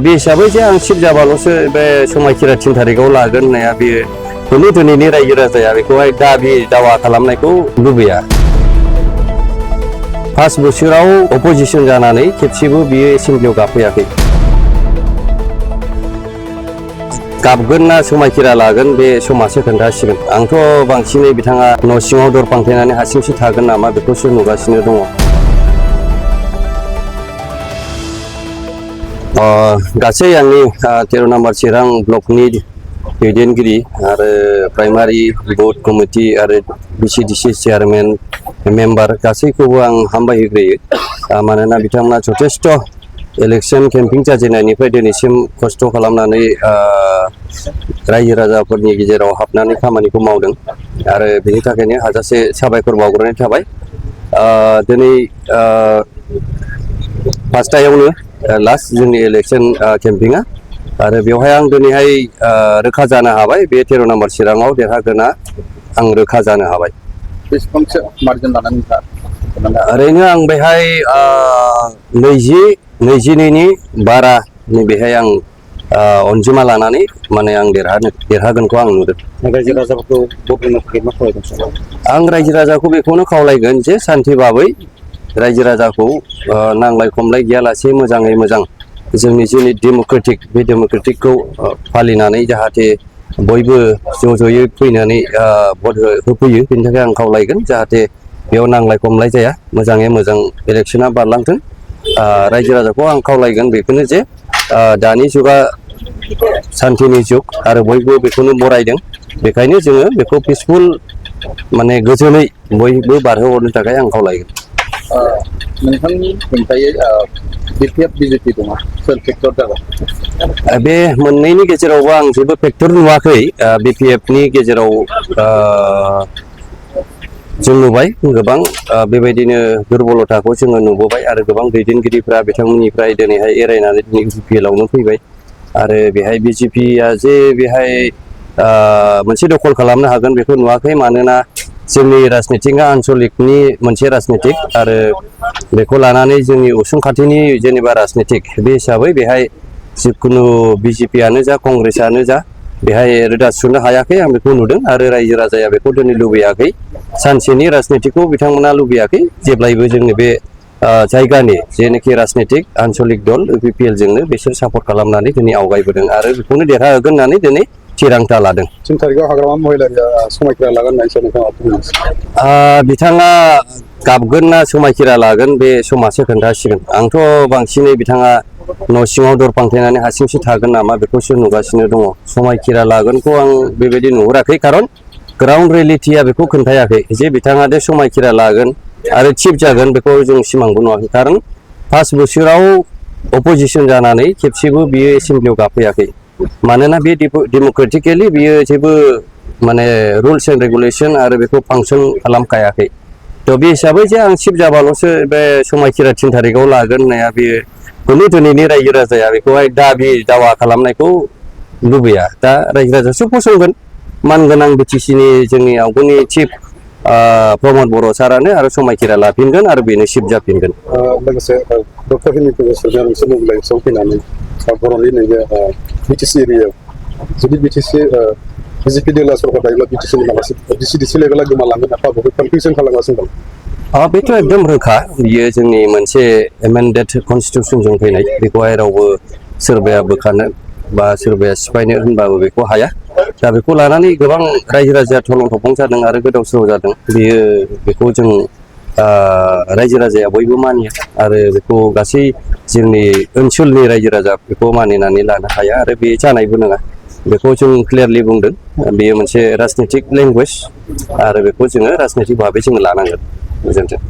बे हिसाबै जे आं सिफ जाबाल'सो बे समायखिरा 3 थारिखआव लागोन होननाया बेयो खुनु दिनैनि रायजो राजाया बेखौहाय दाबि दावा खालामनायखौ लुबैया। 5 बोसोराव अपोजिसन जानानै खेबसेबो बियो एसेमब्लियाव गाफैयाखै। गाबगोन ना समायखिरा लागोन बे समासो खोन्थासिगोन। आंथ' बांसिनै बिथाङा न' सिङाव दर फांथेनानै हारसिंसो थागोन नामा बेखौसो नुगासिनो दङ। गासै आंनि 13 नम्बर चिरां ब्लकनि दैदेनगिरि आरो प्राइमारि बुथ कमिटि आरो बिसिडिसि चेयारमेन मेम्बार गासैखौबो आं हामबाय होग्रोयो। मानोना बिथांमोना जथेस्थ' इलेक्शन केम्पिं जाजेननायनिफ्राय दिनैसिम खस्थ' खालामनानै रायजो राजाफोरनि गेजेराव हाबनानै खामानिखौ मावदों आरो बेनि थाखायनो हाजासे साबायखर बावग्रोनाय थाबाय। दिनै फार्स्टआवनो लास्ट जोंनि इलेक्शन केम्पिंआ आरो बेवहाय आं दिनैहाय रोखा जानो हाबाय बे 13 नम्बर चिराङाव देरहागोना आं रोखा जानो हाबाय। बेसेबांसो मार्जिन लानानै ओरैनो आं बेहाय 22नि बारा बेहाय आं अनजिमा लानानै माने आं देरहागोनखौ आं नुदों। रायजो राजाफोरखौ भट होनो थाखाय मा खालामदों? आं रायजो राजाखौ बेखौनो खावलायगोन जे सान्थि भाबै रायजो राजाखौ नांलाय खमलाय गैयालासे मोजाङै मोजां जोंनि डेम'क्रेटिक बे डेम'क्रेटिकखौ फालिनानै जाहाथे बयबो ज'ज'यै फैनानै भट होफैयो बेनि थाखाय आं खावलायगोन जाहाथे बेयाव नांलाय खमलाय जाया मोजाङै मोजां इलेक्शना बारलांथों। रायजो राजाखौ आं खावलायगोन बेखौनो जे दानि जुगा सान्थिनि जुग आरो बयबो बेखौनो बरायदों बेखायनो जोङो बेखौ पिसफुल माने गोजोनै बयबो बारहोहरनो थाखाय आं खावलायगोन। नोंथांनि हेंथायै बिपिएफ बिजेपि दङ सोर फेक्टर जागोन? बे मोननैनि गेजेरावबो आं जेबो फेक्टर नुवाखै। बिपिएफनि गेजेराव जों नुबाय गोबां बेबायदिनो दुरबलथाखौ जोङो नुबोबाय आरो गोबां दैदेनगिरिफ्रा बिथांमोननिफ्राय दिनैहाय एरायनानै दिनै इउपिपिएलआवनो फैबाय आरो बेहाय बिजेपिया जे बेहाय मोनसे दखल खालामनो हागोन बेखौ नुवाखै। मानोना जोंनि राजनितिकआ आन्सलिकनि मोनसे राजनितिक आरो बेखौ लानानै जोंनि उसुं खाथिनि जेनेबा राजनितिक बे हिसाबै बेहाय जिखुनु बिजेपियानो जा कंग्रेसआनो जा बेहाय रोदा सुनो हायाखै आं बेखौ नुदों आरो रायजो राजाया बेखौ दिनै लुबैयाखै। सानसेनि राजनितिकखौ बिथांमोना लुबैयाखै जेब्लायबो जोंनि बे जायगानि जेनाखि राजनितिक आन्सलिक दल इउपिपिएल जोंनो बिसोर सापर्ट खालामनानै दिनै आवगायबोदों आरो बेखौनो देरहाहोगोन होननानै दिनै थिरांथा लादों। 3 थारिखआव हाग्रामा महिलारिया समायखिरा लागोन होननानैसो नोंथाङा बुंदों। बिथाङा गाबगोन ना समायखिरा लागोन बे समासो खोन्थासिगोन। आंथ' बांसिनै बिथाङा न' सिङाव दर फांथेनानै हारसिंसो थागोन नामा बेखौसो नुगासिनो दङ। समायखिरा लागोनखौ आं बेबायदि नुहुराखै खारन ग्राउन्ड रियेलिटिया बेखौ खोन्थायाखै जे बिथाङा दे समायखिरा लागोन आरो चिफ जागोन बेखौ जों सिमांबो नुवाखै। खारन 5 बोसोराव अपोजिसन जानानै खेबसेबो बियो एसेमब्लियाव गाफैयाखै। मानोना बे डेम'क्रेटिकेलि बियो जेबो माने रुल्स एन्ड रेगुलेसन आरो बेखौ फांसन खालामखायाखै। बे हिसाबै जे आं चिफ जाबाल'सो बे समायखिरा 3 थारिखआव लागोन होननाया बेयो खुनु दिनैनि रायजो राजाया बेखौहाय दाबि दावा खालामनायखौ लुबैया। दा रायजो राजासो फसंगोन मानगोनां बिटिसिनि जोंनि आवगोलनि चिफ प्रमद बर' सारानो आरो समायखिरा लाफिनगोन आरो बेनो चिफ जाफिनगोन। लोगोसे डक्टर हिमन्त बिश्व शर्माया मोनसे मोबिलाइजेसनाव फैनानै बर'नि नैबे बिटिसि एरियायाव जुदि बिजेपि दोला सरकार थायोब्ला बिटिसिनि माखासे बिसिडिसि लेभेला गोमालांगोन नामा बेखौ कनफिउजन खालामगासिनो दं। बेथ' एकदम रोखा बियो जोंनि मोनसे एमेन्डेड कनस्टिटिउसनजों फैनाय बेखौहाय रावबो सोरबाया बोखानो बा सोरबाया सिफायनो होनबाबो बेखौ हाया। दा बेखौ लानानै गोबां रायजो राजाया थलं थफं जादों आरो गोदाव सोराव जादों। बेखौ जों रायजो राजाया बयबो मानिया आरो बेखौ गासै जोंनि ओनसोलनि रायजो राजा बेखौ मानिनानै लानो हाया आरो बे जानायबो नङा। बेखौ जों क्लियारलि बुंदों बेयो मोनसे राजनितिक लेंगुवेज आरो बेखौ जोङो राजनितिक भाबै जोङो लानांगोन। गोजोन्थों।